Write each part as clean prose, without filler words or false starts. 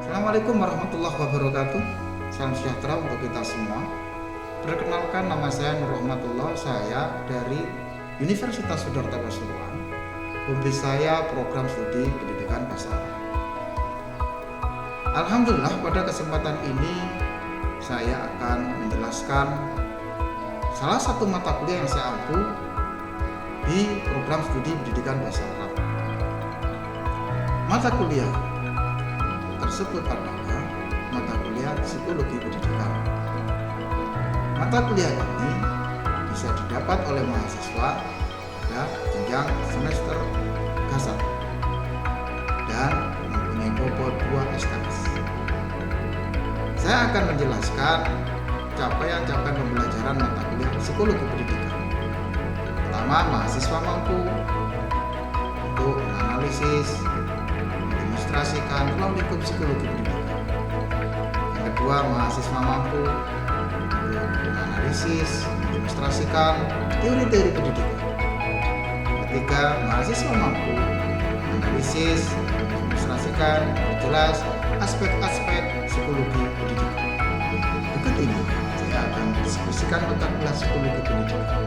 Assalamualaikum warahmatullahi wabarakatuh. Salam sejahtera untuk kita semua. Perkenalkan, nama saya Nur Rahmatullah. Saya dari Universitas Sudarta Pasuruan. Hobi saya program studi pendidikan bahasa Arab. Alhamdulillah, pada kesempatan ini saya akan menjelaskan salah satu mata kuliah yang saya ampu di program studi pendidikan bahasa Arab. Mata kuliah tersebut adalah mata kuliah psikologi pendidikan. Mata kuliah ini bisa didapat oleh mahasiswa pada jenjang semester K1 dan mempunyai bobot 2 SKS. Saya akan menjelaskan capaian-capaian pembelajaran mata kuliah psikologi pendidikan. Pertama, mahasiswa mampu untuk menganalisis, mengilustrasikan ruang lingkup psikologi pendidikan. Yang kedua, mahasiswa mampu untuk menganalisis, mengilustrasikan teori-teori pendidikan. Ketiga, mahasiswa mampu menganalisis, mengilustrasikan jelas aspek-aspek psikologi pendidikan. Berikut ini saya akan mendiskusikan mata kuliah psikologi pendidikan.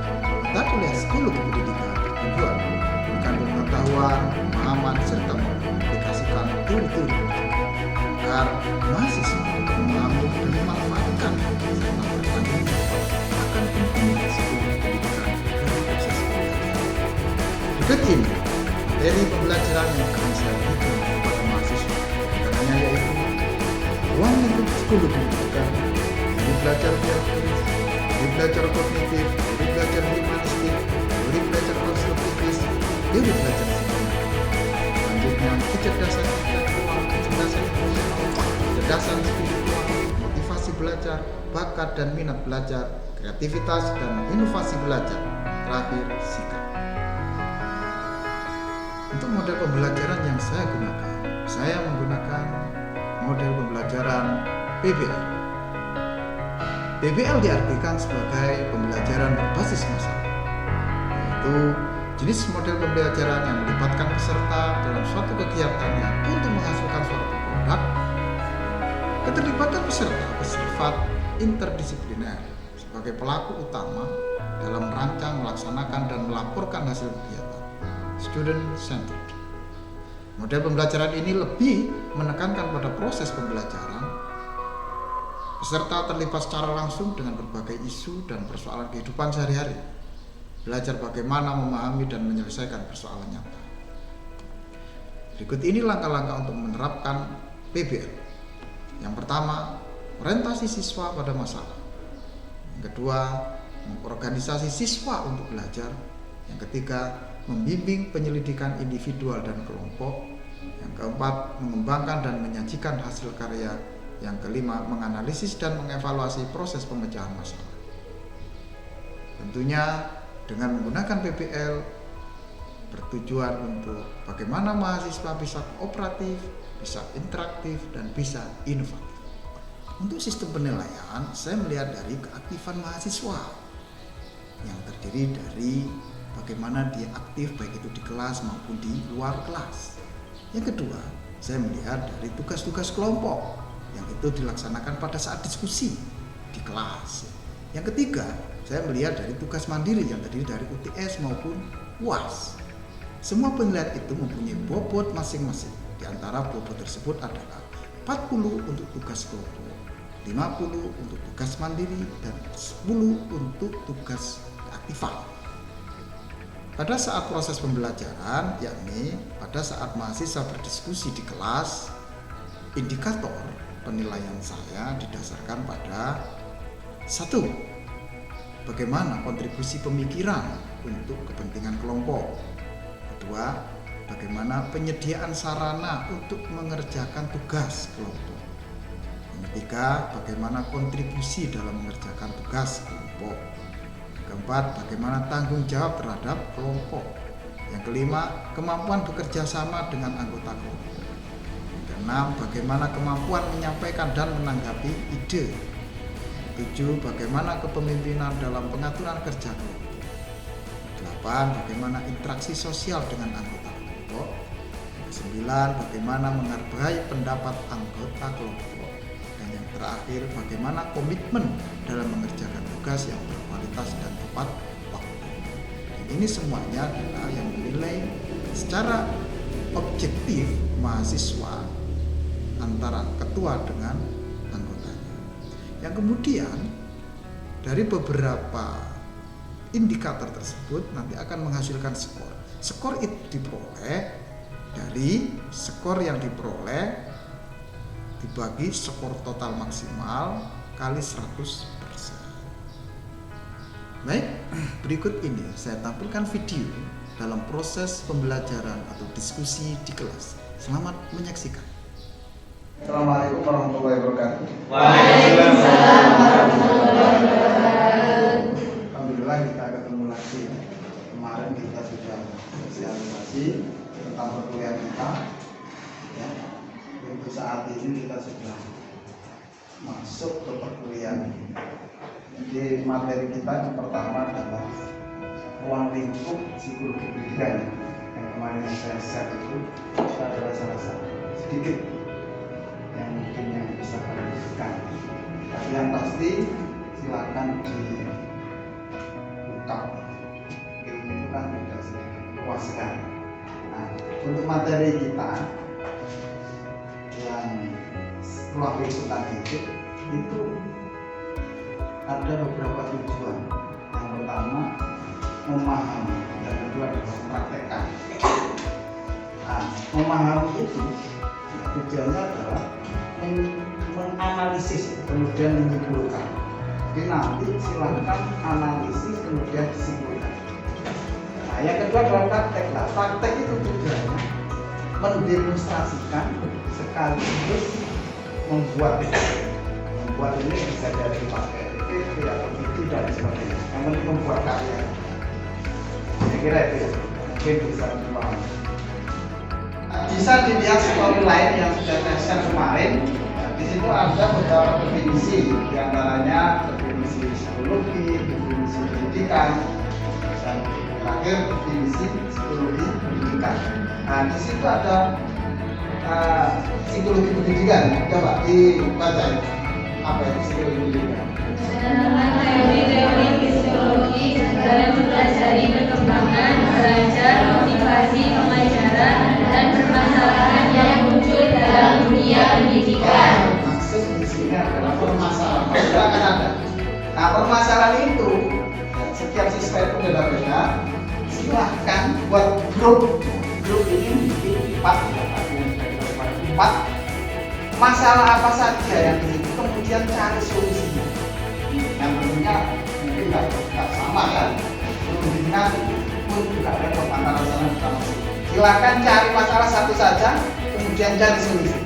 Mata kuliah psikologi pendidikan bertujuan memberikan pengetahuan, pemahaman, serta mengaplikasikan teori-teori agar mahasiswa memahami dan memanfaatkan serta bertanggung jawab akan pentingnya psikologi pendidikan dalam proses belajar. Berikut ini materi pembelajaran yang akan saya berikan kepada mahasiswa, antaranya yaitu ruang lingkup psikologi pendidikan, teori belajar teoris, teori belajar kognitif, teori belajar humanistik, teori belajar konstruktivis, teori belajar psikologi. Selanjutnya, kecerdasan intelektual, kecerdasan emosional, kecerdasan spiritual, motivasi belajar, bakat dan minat belajar, kreativitas dan inovasi belajar. Terakhir, sikap. Untuk model pembelajaran yang saya menggunakan model pembelajaran PBL. PBL diartikan sebagai pembelajaran berbasis masalah, yaitu jenis model pembelajaran yang melibatkan peserta dalam suatu kegiatan yang untuk menghasilkan suatu produk. Keterlibatan peserta bersifat interdisipliner sebagai pelaku utama dalam merancang, melaksanakan, dan melaporkan hasil kegiatan. Student centered. Model pembelajaran ini lebih menekankan pada proses pembelajaran. Peserta terlibat secara langsung dengan berbagai isu dan persoalan kehidupan sehari-hari. Belajar bagaimana memahami dan menyelesaikan persoalan nyata. Berikut ini langkah-langkah untuk menerapkan PBL. Yang pertama, orientasi siswa pada masalah. Yang kedua, mengorganisasi siswa untuk belajar. Yang ketiga, membimbing penyelidikan individual dan kelompok. Yang keempat, mengembangkan dan menyajikan hasil karya. Yang kelima, menganalisis dan mengevaluasi proses pemecahan masalah. Tentunya dengan menggunakan PBL bertujuan untuk bagaimana mahasiswa bisa kooperatif, bisa interaktif, dan bisa inovatif. Untuk sistem penilaian, saya melihat dari keaktifan mahasiswa yang terdiri dari bagaimana dia aktif baik itu di kelas maupun di luar kelas. Yang kedua, saya melihat dari tugas-tugas kelompok yang itu dilaksanakan pada saat diskusi di kelas. Yang ketiga, saya melihat dari tugas mandiri yang terdiri dari UTS maupun UAS. Semua penilaian itu mempunyai bobot masing-masing. Di antara bobot tersebut adalah 40 untuk tugas kelompok, 50 untuk tugas mandiri, dan 10 untuk tugas keaktifan. Pada saat proses pembelajaran, yakni pada saat mahasiswa berdiskusi di kelas, indikator penilaian saya didasarkan pada 1. Bagaimana kontribusi pemikiran untuk kepentingan kelompok. Kedua, bagaimana penyediaan sarana untuk mengerjakan tugas kelompok. Yang ketiga, bagaimana kontribusi dalam mengerjakan tugas kelompok. Yang keempat, bagaimana tanggung jawab terhadap kelompok. Yang kelima, kemampuan bekerja sama dengan anggota kelompok. Yang keenam, bagaimana kemampuan menyampaikan dan menanggapi ide. 7. Bagaimana kepemimpinan dalam pengaturan kerja kelompok. 8. Bagaimana interaksi sosial dengan anggota kelompok. 9. 9. Bagaimana menghargai pendapat anggota kelompok. Dan yang terakhir, bagaimana komitmen dalam mengerjakan tugas yang berkualitas dan tepat waktu. Dan ini semuanya adalah yang menilai secara objektif mahasiswa antara ketua dengan anggotanya. Yang kemudian dari beberapa indikator tersebut nanti akan menghasilkan skor. Skor itu diperoleh dari skor yang diperoleh dibagi skor total maksimal kali 100%. Baik, berikut ini saya tampilkan video dalam proses pembelajaran atau diskusi di kelas. Selamat menyaksikan. Assalamualaikum warahmatullahi wabarakatuh. Waalaikumsalam warahmatullahi wabarakatuh. Alhamdulillah kita ketemu lagi. Kemarin kita sudah sosialisasi tentang perkuliahan kita. Ya. Untuk saat ini kita sudah masuk ke perkuliahan. Jadi materi kita yang pertama adalah ruang lingkup psikologi pendidikan. Yang kemarin saya share itu adalah salah satu sedikit yang mungkin yang bisa kami berikan. Tapi yang pasti silakan dibuka. Ilmu itu kan tidak sedikit luas sekali. Nah, untuk materi kita yang ruang lingkup tadi itu ada beberapa tujuan. Yang pertama memahami, yang kedua adalah mempraktekkan. Nah, memahami itu tujuannya adalah menganalisis kemudian menyimpulkan. Jadi nanti silahkan analisis kemudian disimpulkan. Nah, yang kedua adalah praktek. Nah, praktek itu tujuannya mendemonstrasikan sekaligus membuat ini bisa dari pakai PPT atau video dan sebagainya. Yang penting membuat karya. Saya kira itu ya, mungkin bisa dipahami. Bisa dilihat storyline yang sudah saya share kemarin. Di situ ada beberapa definisi, diantaranya definisi psikologi, definisi pendidikan, dan terakhir definisi psikologi pendidikan. Nah, di situ ada psikologi pendidikan. Coba dibaca apa itu psikologi pendidikan. Teori psikologi dalam mempelajari perkembangan, belajar, motivasi, pelajaran, dan permasalahan yang muncul dalam dunia pendidikan. Maksud di sini adalah permasalahan. Pasti akan ada. Nah, permasalahan itu setiap siswa itu beda-beda. Silahkan buat grup. Grup ini bikin 4 masalah apa saja yang di situ, kemudian cari solusinya. Yang tentunya mungkin nggak sama kan, kemungkinan pun juga repot antara sana dan sini. Silakan cari masalah satu saja, kemudian cari solusi.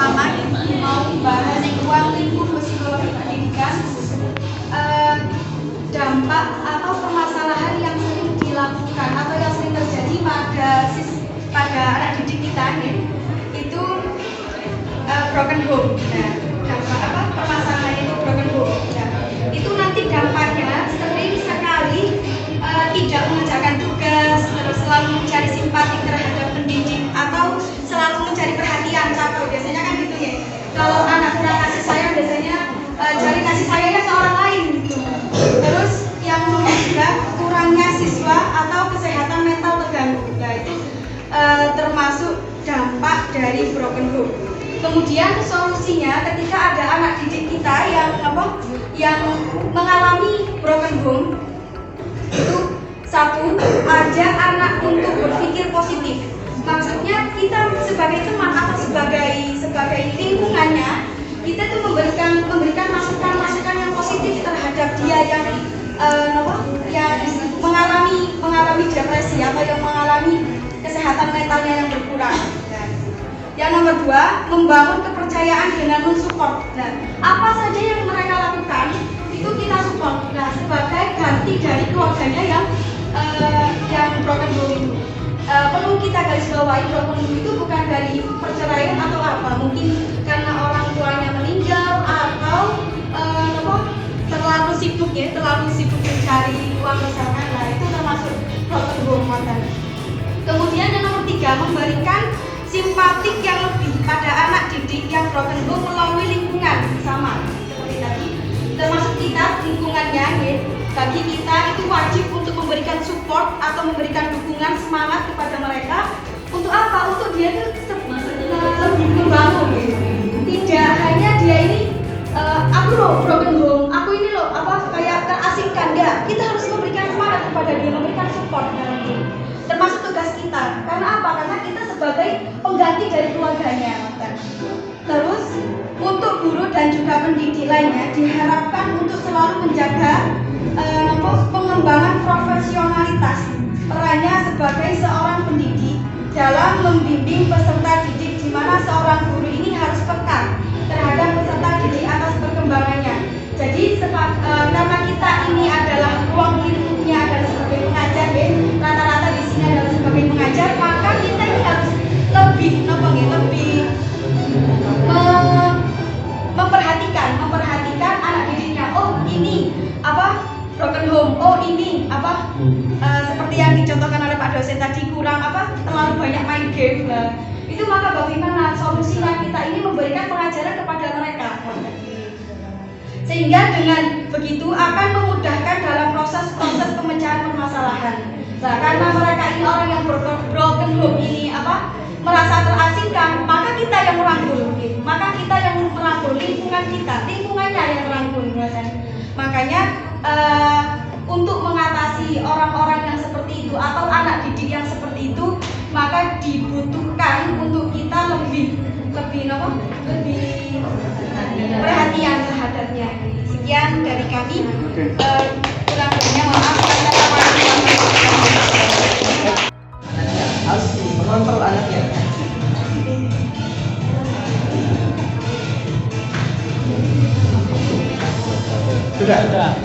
Pertama mau bahas ruang lingkup psikologi pendidikan, dampak atau permasalahan yang sering dilakukan atau yang sering terjadi pada anak didik kita itu broken home. Nah, dampak apa permasalahan itu broken home? Nah, itu nanti dampaknya sering sekali tidak mengerjakan tugas, terus selalu mencari simpati terhadap pendidik dari broken home. Kemudian solusinya ketika ada anak didik kita yang mengalami broken home, itu satu, ajak anak untuk berpikir positif. Maksudnya kita sebagai teman atau sebagai lingkungannya, kita tuh memberikan masukan-masukan yang positif terhadap dia yang mengalami depresi atau yang mengalami kesehatan mentalnya yang berkurang. Yang nomor dua, membangun kepercayaan dengan mensupport. Nah, apa saja yang mereka lakukan itu kita support. Nah, sebagai ganti dari keluarganya yang broken home itu. Perlu kita garis bawahi, broken home itu bukan dari perceraian atau apa, mungkin karena orang tuanya meninggal atau terlalu sibuk mencari uang misalkan. Nah, itu termasuk broken home modern. Kemudian yang nomor tiga, memberikan simpatik yang lebih pada anak didik yang broken home melalui lingkungan sama seperti tadi, termasuk kita lingkungannya ya. Bagi kita itu wajib untuk memberikan support atau memberikan dukungan semangat kepada mereka. Untuk apa? Untuk dia itu lebih membangun. Tidak hanya dia ini aku loh broken home, aku ini loh kayak terasingkan. Enggak, kita harus memberikan semangat kepada dia, memberikan support dalam ini. Termasuk tugas kita. Karena apa? Karena kita sebagai pengganti dari keluarganya. Terus untuk guru dan juga pendidik lainnya diharapkan untuk selalu menjaga pengembangan profesionalitas perannya sebagai seorang pendidik dalam membimbing peserta didik, di mana seorang guru ini harus peka terhadap peserta didik atas perkembangannya. Jadi karena kita ini adalah ruang lingkupnya adalah sebagai pengajar ya, rata-rata di sini adalah sebagai pengajar, maka kita ini harus lebih memperhatikan anak didiknya. Oh ini broken home. Oh ini seperti yang dicontohkan oleh Pak dosen tadi, kurang terlalu banyak main game. Nah, itu maka bagaimana solusinya kita ini memberikan pengajaran kepada mereka. Sehingga dengan begitu akan memudahkan dalam proses pemecahan permasalahan. Nah, karena mereka ini orang yang broken home ini merasa terasingkan, maka kita yang merangkul, lingkungannya yang merangkul. Makanya untuk mengatasi orang-orang yang seperti itu atau anak didik yang seperti itu, maka dibutuhkan untuk kita lebih perhatian terhadapnya. Sekian dari kami. Kurang lebihnya maaf. Harus mengontrol anaknya. Sudah.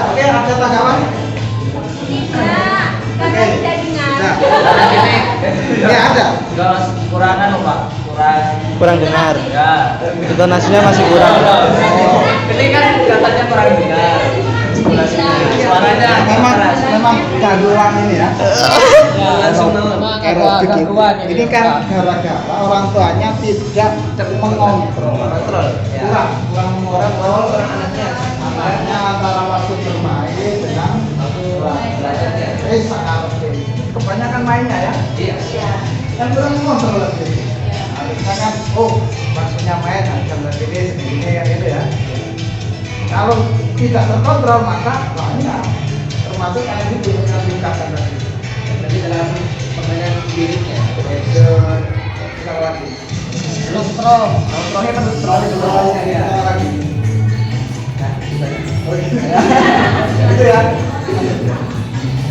Oke, ada tanggapan? Tidak, karena tidak dengar. Ini ada. Kurangan loh Pak, Kurang dengar. Ya. Intonasinya masih kurang. Ini kan katanya kurang dengar. Suaranya Memang gangguan ini ya. langsung Error begitu. Ini kan gara-gara orang tuanya tidak mengontrol. Kurang mengontrol anaknya antara waktu bermain dengan belajar ya. sangat kebanyakan mainnya ya. Iya. Yang kurang mengontrol lagi. Harusnya kan, waktunya main jam segini ya gitu ya. Kalau tidak terkontrol maka banyak, termasuk yang ini bisa diungkapkan tadi. Jadi dalam permainan spiritnya, Gadget, sekali lagi. Nongkrongnya kan nongkrongnya ya. Lagi. Nah, Gitu ya.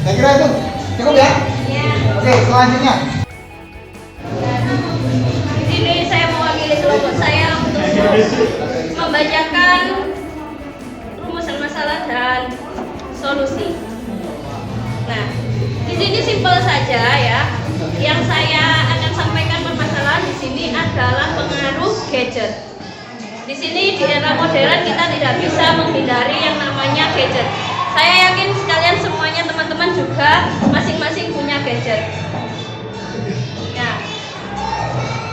Saya kira itu cukup ya. Ya. Oke, selanjutnya. Di sini saya mewakili kelompok saya untuk membacakan rumusan masalah dan solusi. Nah, di sini simpel saja ya. Yang saya akan sampaikan permasalahan di sini adalah pengaruh gadget. Di sini di era modern kita tidak bisa menghindari yang namanya gadget. Saya yakin sekalian semuanya teman-teman juga masing-masing punya gadget. Ya.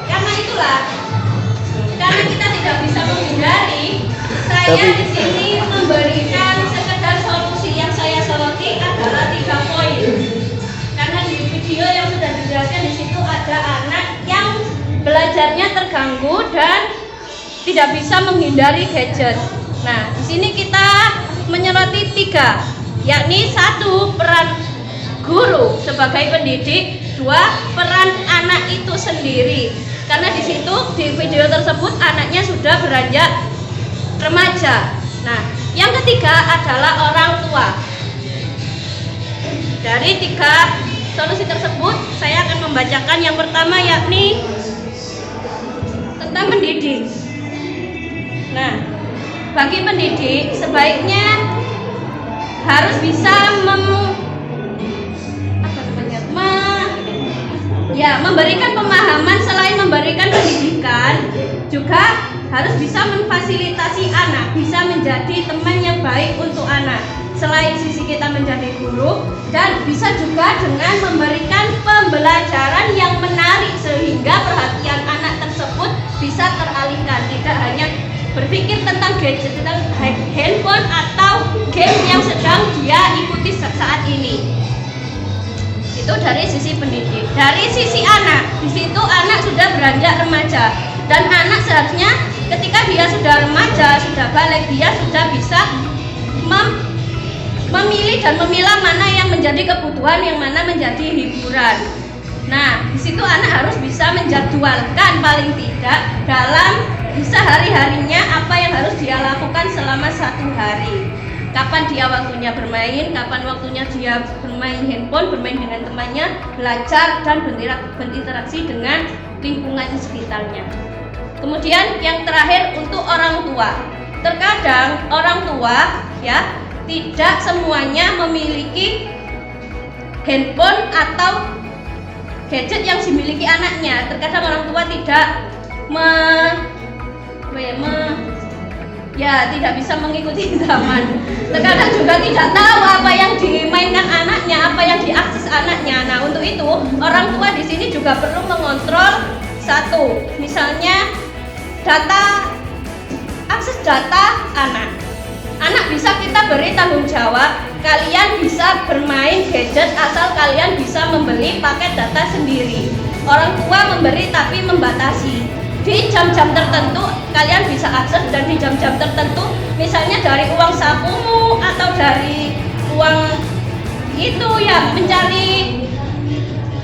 Karena itulah, karena kita tidak bisa menghindari, saya di sini memberikan sekedar solusi yang saya soroti adalah 3 poin. Karena di video yang sudah dijelaskan di situ ada anak yang pikirannya terganggu dan tidak bisa menghindari gadget. Nah, di sini kita menyoroti 3, yakni 1, peran guru sebagai pendidik, 2, peran anak itu sendiri. Karena di situ di video tersebut anaknya sudah beranjak remaja. Nah, yang ketiga adalah orang tua. Dari 3 solusi tersebut saya akan membacakan yang pertama, yakni tentang mendidik. Nah, bagi pendidik sebaiknya harus bisa memberikan pemahaman. Selain memberikan pendidikan, juga harus bisa memfasilitasi anak, bisa menjadi teman yang baik untuk anak. Selain sisi kita menjadi guru, dan bisa juga dengan memberikan pembelajaran yang menarik sehingga perhatian anak tersebut bisa teralihkan, tidak hanya berpikir tentang gadget, tentang handphone atau game yang sedang dia ikuti saat ini. Itu dari sisi pendidik. Dari sisi anak, di situ anak sudah beranjak remaja, dan anak seharusnya ketika dia sudah remaja, sudah balik, dia sudah bisa memilih dan memilah mana yang menjadi kebutuhan, yang mana menjadi hiburan. Nah, di situ anak harus bisa menjadwalkan paling tidak dalam bisa hari-harinya apa yang harus dia lakukan selama 1 hari. Kapan dia waktunya bermain, kapan waktunya dia bermain handphone, bermain dengan temannya, belajar dan berinteraksi dengan lingkungan sekitarnya. Kemudian yang terakhir untuk orang tua. Terkadang orang tua ya tidak semuanya memiliki handphone atau gadget yang dimiliki anaknya. Terkadang orang tua tidak tidak bisa mengikuti zaman. Terkadang juga tidak tahu apa yang dimainkan anaknya, apa yang diakses anaknya. Nah, untuk itu orang tua di sini juga perlu mengontrol 1, misalnya akses data anak. Anak bisa kita beri tanggung jawab, kalian bisa bermain gadget asal kalian bisa membeli paket data sendiri. Orang tua memberi tapi membatasi. Di jam-jam tertentu kalian bisa akses, dan di jam-jam tertentu misalnya dari uang sakumu atau dari uang itu ya mencari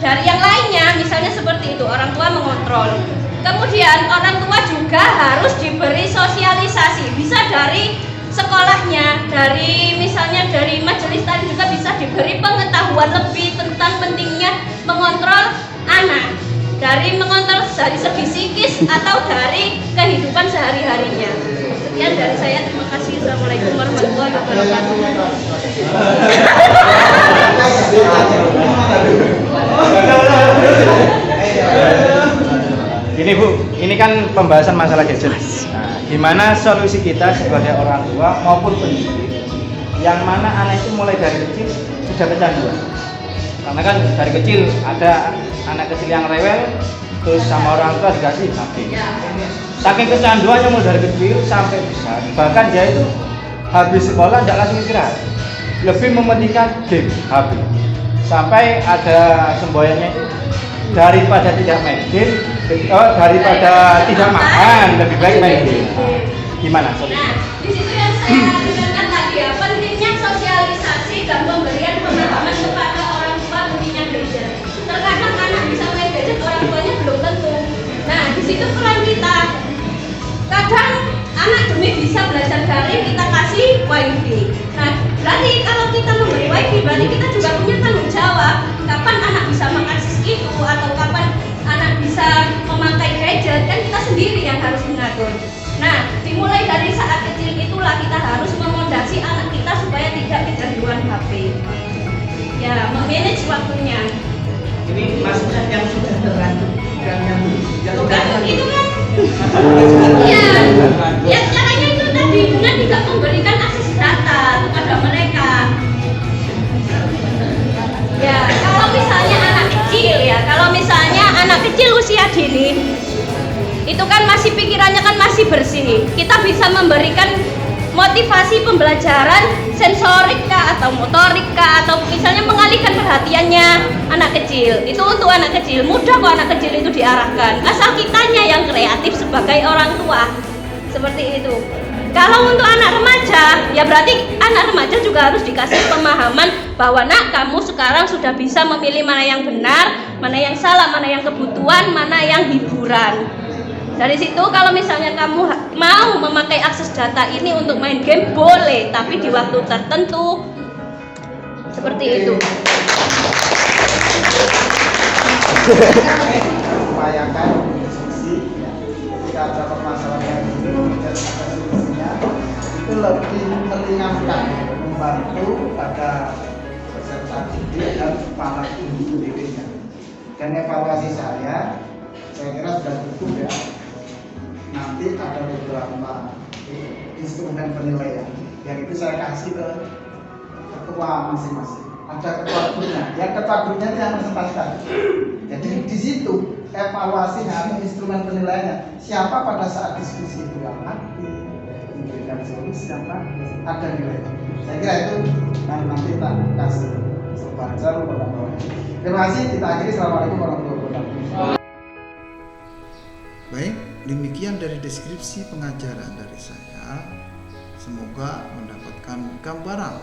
dari yang lainnya, misalnya seperti itu. Orang tua mengontrol. Kemudian orang tua juga harus diberi sosialisasi, bisa dari sekolahnya, dari misalnya dari majelis tadi juga bisa diberi pengetahuan lebih tentang pentingnya mengontrol anak, dari mengontrol dari segi psikis atau dari kehidupan sehari-harinya. Sekian dari saya, terima kasih. Assalamualaikum warahmatullahi wabarakatuh. Ini Bu, ini kan pembahasan masalah gadget. Nah, gimana solusi kita sebagai orang tua maupun pendidik, yang mana anak itu mulai dari kecil sudah kecanduan. Karena kan dari kecil ada anak kecil yang rewel, terus sama orang tua dikasih HP. Saking kecanduannya mulai dari kecil sampai besar, bahkan dia itu habis sekolah tidak langsung istirahat, lebih mementingkan game HP. Sampai ada semboyannya itu, daripada tidak main game, daripada tidak makan, lebih baik main game. Gimana? Nah, di situ yang saya katakan tadi ya, pentingnya sosialisasi dan pemberian pemahaman kepada orang tua pentingnya gadget. Terkadang anak bisa main gadget, orang tuanya belum tentu. Nah, di situ peran kita. Kadang anak demi bisa belajar daring, kita kasih wifi. Nah, berarti kalau kita memberi wifi, berarti kita juga punya tanggung jawab. Kapan anak bisa mengakses itu, atau kapan anak bisa memakai gadget, kan kita sendiri yang harus mengatur. Nah, dimulai dari saat kecil itulah kita harus memondasi anak kita supaya tidak kecanduan HP. Ya, memanage waktunya. Ini maksudnya yang sudah terlanjur, bukan yang Bukan itu kan? Ya caranya itu tadi dengan tidak memberikan akses data kepada mereka. Ya, kalau misalnya anak kecil usia dini, itu kan masih pikirannya kan masih bersih. Kita bisa memberikan motivasi pembelajaran sensorik kah atau motorik kah, atau misalnya mengalihkan perhatiannya anak kecil. Itu untuk anak kecil, mudah kok anak kecil itu diarahkan, asal kitanya yang kreatif sebagai orang tua. Seperti itu. Kalau untuk anak remaja, ya berarti anak remaja juga harus dikasih pemahaman bahwa nak, kamu sekarang sudah bisa memilih mana yang benar, mana yang salah, mana yang kebutuhan, mana yang hiburan. Dari situ kalau misalnya kamu mau memakai akses data ini untuk main game, boleh, tapi di waktu tertentu. Seperti itu. Upayakan diskusi ya. Ketika ada permasalahan yang ini kemudian ada solusinya, itu lebih meringankan, membantu pada peserta didik dan para guru didiknya. Dan evaluasi saya kira sudah cukup ya. Nanti ada beberapa instrumen penilaian yang itu saya kasih ke ketua masing-masing. Ada ketua gurunya, yang ketua gurunya itu yang presentasikan. Jadi di situ evaluasi atau instrumen penilaiannya, siapa pada saat diskusi itu yang aktif, memberikan solusi yang praktis, ada nilai. Saya kira itu nanti kita kasih sebaca lupa. Terima kasih, kita akhiri. Assalamualaikum warahmatullahi wabarakatuh. Baik, demikian dari deskripsi pengajaran dari saya. Semoga mendapatkan gambaran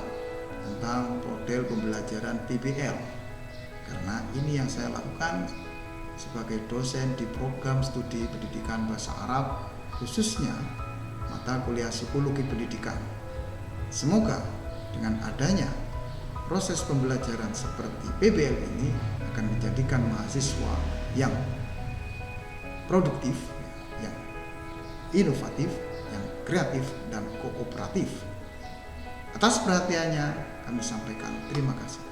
tentang model pembelajaran PBL, karena ini yang saya lakukan sebagai dosen di program studi pendidikan bahasa Arab, khususnya mata kuliah psikologi pendidikan. Semoga dengan adanya proses pembelajaran seperti PBL ini akan menjadikan mahasiswa yang produktif, yang inovatif, yang kreatif, dan kooperatif. Atas perhatiannya kami sampaikan terima kasih.